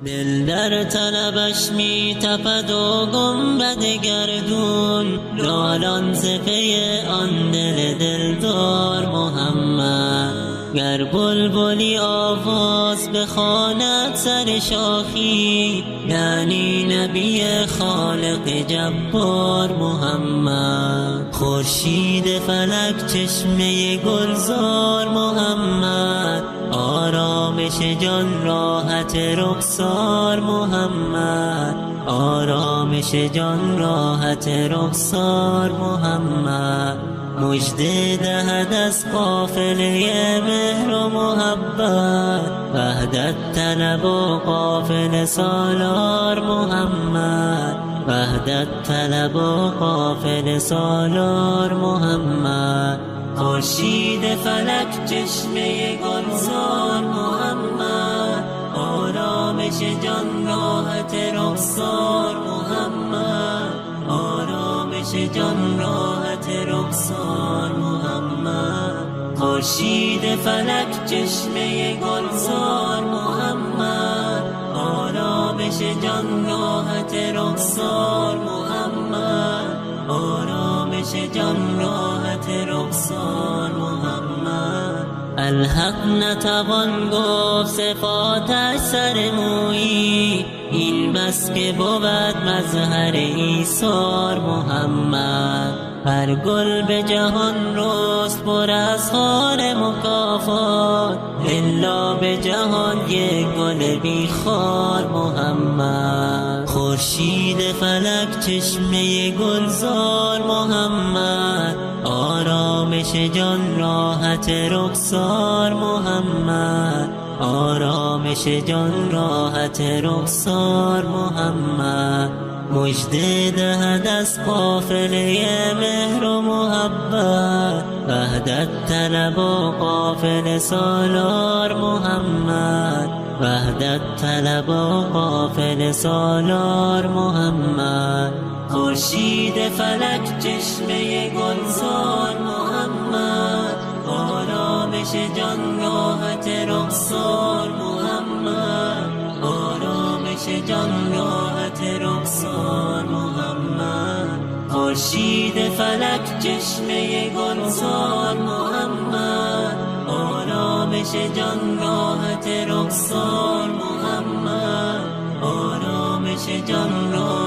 دل در طلبش می تپد و گنبد گردون، نالان ز پی آن دل دلدار محمد. گر بلبلی آواز بخواند سر شاخی، یعنی نبی خالق جبار محمد. خورشید فلک چشمه گلزار محمد، آرامش جان راحت رخسار محمد. آرامش جان راحت رخسار محمد. مژده دهد از قافله مهر و محبت، وحدت طلب و قافله سالار محمد. وحدت طلب و قافله سالار محمد. خورشید فلک چشمه گلزار محمد، آرامش جان راحت رخسار محمد. آرامش جان راحت رخسار محمد. خورشید فلک چشمه گلزار محمد، آرامش جان راحت رخسار محمد. آرامش جان راحت رخسار محمد. الحق نتوان گفت صفاتش سر مویی، این بس که بود مظهر ایثار محمد. هر گل به جهان رست پر از خار مکافات، الا به جهان یک گل بی خار محمد. خورشید فلک چشمه گلزار محمد، آرامش جان راحت رخسار محمد. آرامش جان راحت رخسار محمد. مژده دهد از قافله مهر و محبت، وحدت طلب و قافله سالار محمد. وحدت طلب و قافله سالار محمد. خورشید فلک چشمه گلزار محمد، آرامش جان راحت رخسار محمد. آرامش جان راحت رخسار محمد. خورشید فلک چشمه گلزار محمد، آرامش جان راحت رخسار محمد. آرامش جان راحت